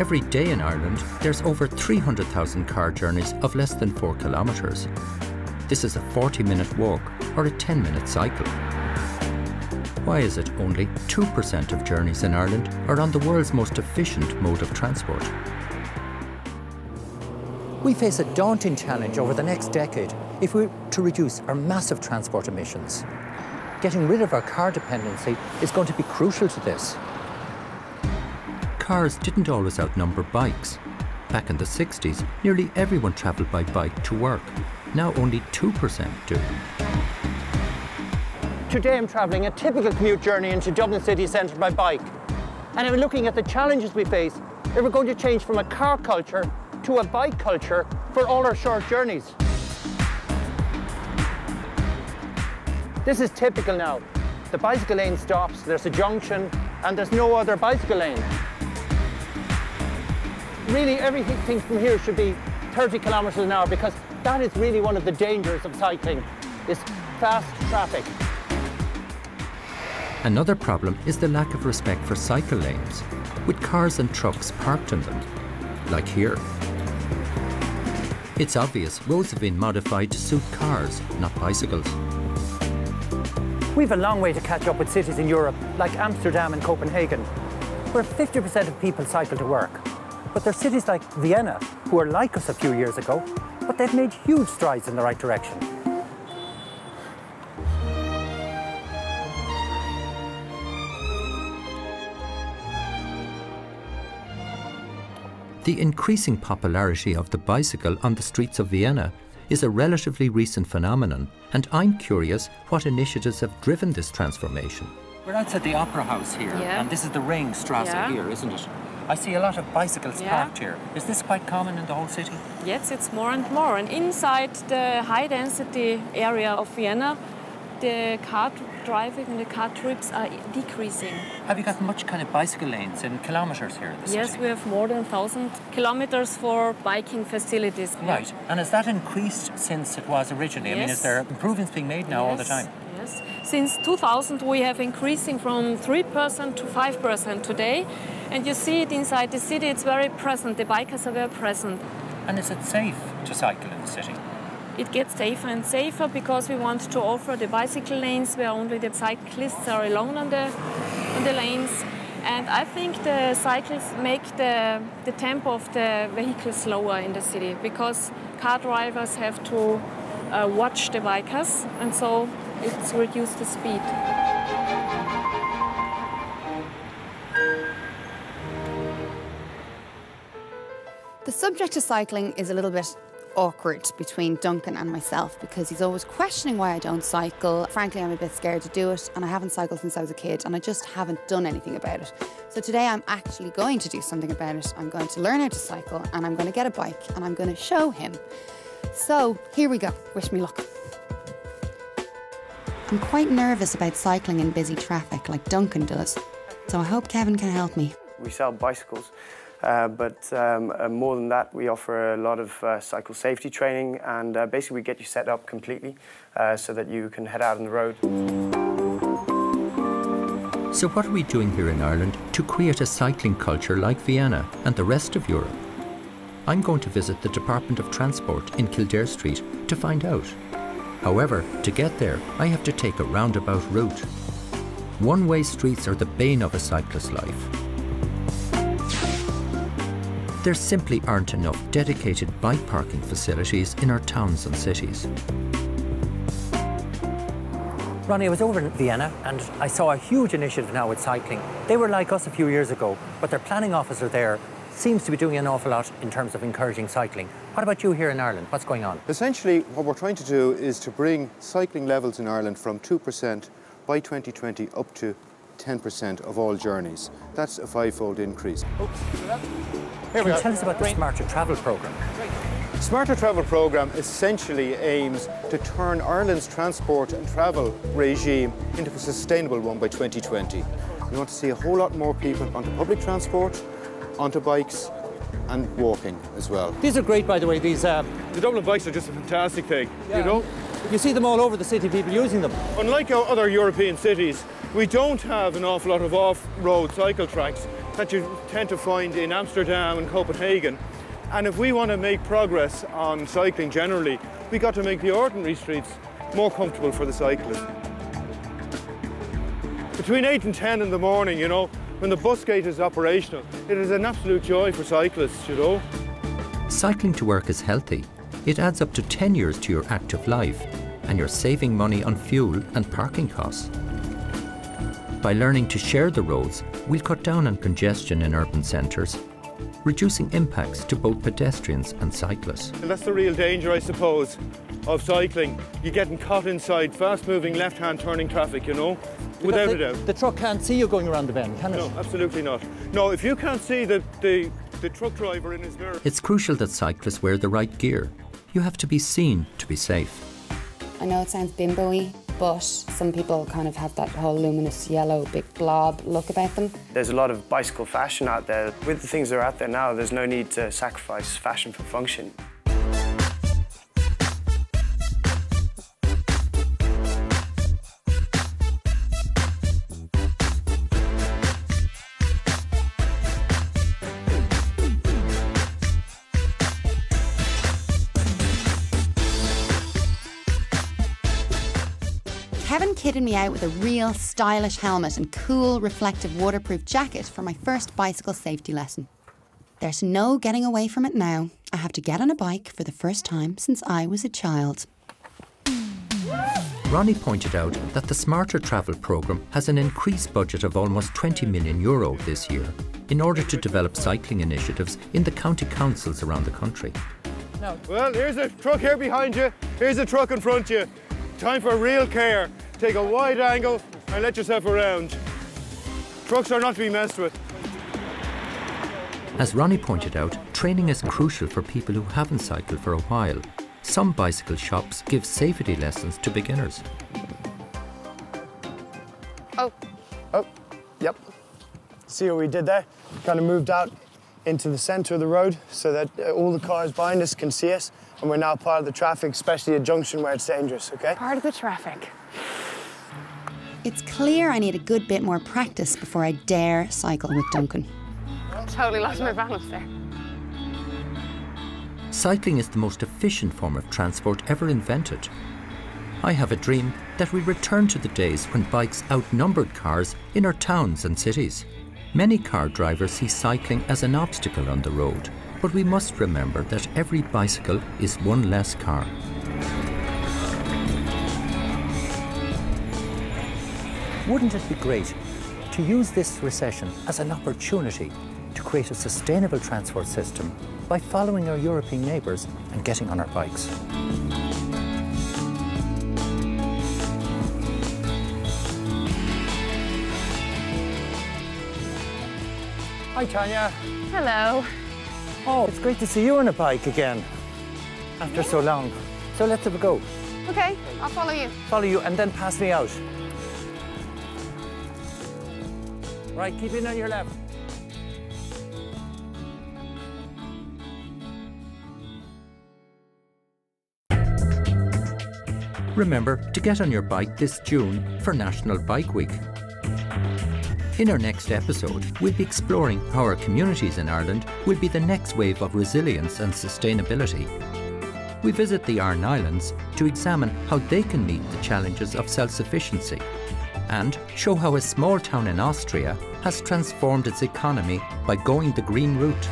Every day in Ireland, there's over 300,000 car journeys of less than 4 kilometres. This is a 40-minute walk or a 10-minute cycle. Why is it only 2% of journeys in Ireland are on the world's most efficient mode of transport? We face a daunting challenge over the next decade if we're to reduce our massive transport emissions. Getting rid of our car dependency is going to be crucial to this. Cars didn't always outnumber bikes. Back in the 60s, nearly everyone travelled by bike to work. Now only 2% do. Today I'm travelling a typical commute journey into Dublin city centre by bike. And I'm looking at the challenges we face if we're going to change from a car culture to a bike culture for all our short journeys. This is typical now. The bicycle lane stops, there's a junction, and there's no other bicycle lane. Really, everything from here should be 30 kilometres an hour because that is really one of the dangers of cycling, is fast traffic. Another problem is the lack of respect for cycle lanes, with cars and trucks parked in them, like here. It's obvious roads have been modified to suit cars, not bicycles. We've a long way to catch up with cities in Europe, like Amsterdam and Copenhagen, where 50% of people cycle to work. But there are cities like Vienna, who were like us a few years ago, but they've made huge strides in the right direction. The increasing popularity of the bicycle on the streets of Vienna is a relatively recent phenomenon, and I'm curious what initiatives have driven this transformation. We're outside the Opera House here, and this is the Ringstrasse here, isn't it? I see a lot of bicycles parked here. Is this quite common in the whole city? Yes, it's more and more. And inside the high-density area of Vienna, the car driving and the car trips are decreasing. Have you got much kind of bicycle lanes in kilometres here in the city? Yes, we have more than 1,000 kilometres for biking facilities. Right. And has that increased since it was originally? Yes. I mean, is there improvements being made now all the time? Yes. Since 2000, we have increasing from 3% to 5% today. And you see it inside the city, it's very present. The bikers are very present. And is it safe to cycle in the city? It gets safer and safer because we want to offer the bicycle lanes where only the cyclists are alone on the lanes. And I think the cyclists make the tempo of the vehicle slower in the city because car drivers have to watch the bikers, and so it's reduced the speed. The subject of cycling is a little bit awkward between Duncan and myself because he's always questioning why I don't cycle. Frankly, I'm a bit scared to do it, and I haven't cycled since I was a kid, and I just haven't done anything about it. So today I'm actually going to do something about it. I'm going to learn how to cycle, and I'm going to get a bike, and I'm going to show him. So here we go. Wish me luck. I'm quite nervous about cycling in busy traffic like Duncan does, so I hope Kevin can help me. We sell bicycles. But more than that, we offer a lot of cycle safety training, and basically we get you set up completely so that you can head out on the road. So what are we doing here in Ireland to create a cycling culture like Vienna and the rest of Europe? I'm going to visit the Department of Transport in Kildare Street to find out. However, to get there, I have to take a roundabout route. One-way streets are the bane of a cyclist's life. There simply aren't enough dedicated bike parking facilities in our towns and cities. Ronnie, I was over in Vienna and I saw a huge initiative now with cycling. They were like us a few years ago, but their planning officer there seems to be doing an awful lot in terms of encouraging cycling. What about you here in Ireland? What's going on? Essentially, what we're trying to do is to bring cycling levels in Ireland from 2% by 2020 up to 10% of all journeys. That's a 5-fold increase. Can you tell us about the Smarter Travel programme? Smarter Travel programme essentially aims to turn Ireland's transport and travel regime into a sustainable one by 2020. We want to see a whole lot more people onto public transport, onto bikes and walking as well. These are great, by the way. These the Dublin bikes are just a fantastic thing, you know? You see them all over the city, people using them. Unlike our other European cities, we don't have an awful lot of off-road cycle tracks, that you tend to find in Amsterdam and Copenhagen. And if we want to make progress on cycling generally, we got to make the ordinary streets more comfortable for the cyclist. Between 8 and 10 in the morning, you know, when the bus gate is operational, it is an absolute joy for cyclists, you know. Cycling to work is healthy. It adds up to 10 years to your active life, and you're saving money on fuel and parking costs. By learning to share the roads, we'll cut down on congestion in urban centres, reducing impacts to both pedestrians and cyclists. And that's the real danger, I suppose, of cycling. You're getting caught inside fast-moving left-hand turning traffic, you know, without a doubt. The truck can't see you going around the bend, can it? No, absolutely not. No, if you can't see the truck driver in his mirror... It's crucial that cyclists wear the right gear. You have to be seen to be safe. I know it sounds bimbo-y, but some people kind of have that whole luminous yellow big blob look about them. There's a lot of bicycle fashion out there. With the things that are out there now, there's no need to sacrifice fashion for function. Kevin kitted me out with a real stylish helmet and cool reflective waterproof jacket for my first bicycle safety lesson. There's no getting away from it now. I have to get on a bike for the first time since I was a child. Ronnie pointed out that the Smarter Travel programme has an increased budget of almost €20 million this year in order to develop cycling initiatives in the county councils around the country. No. Well, here's a truck here behind you, here's a truck in front of you. Time for real care. Take a wide angle and let yourself around. Trucks are not to be messed with. As Ronnie pointed out, training is crucial for people who haven't cycled for a while. Some bicycle shops give safety lessons to beginners. Oh, yep. See what we did there? Kind of moved out into the centre of the road so that all the cars behind us can see us, and we're now part of the traffic, especially a junction where it's dangerous, okay? Part of the traffic. It's clear I need a good bit more practice before I dare cycle with Duncan. Totally lost my balance there. Cycling is the most efficient form of transport ever invented. I have a dream that we return to the days when bikes outnumbered cars in our towns and cities. Many car drivers see cycling as an obstacle on the road, but we must remember that every bicycle is one less car. Wouldn't it be great to use this recession as an opportunity to create a sustainable transport system by following our European neighbours and getting on our bikes? Hi, Tanya. Hello. Oh, it's great to see you on a bike again after so long. So let's have a go. Okay, I'll follow you. Follow you and then pass me out. Right, keep in on your left. Remember to get on your bike this June for National Bike Week. In our next episode, we'll be exploring how our communities in Ireland will be the next wave of resilience and sustainability. We visit the Aran Islands to examine how they can meet the challenges of self-sufficiency and show how a small town in Austria has transformed its economy by going the green route.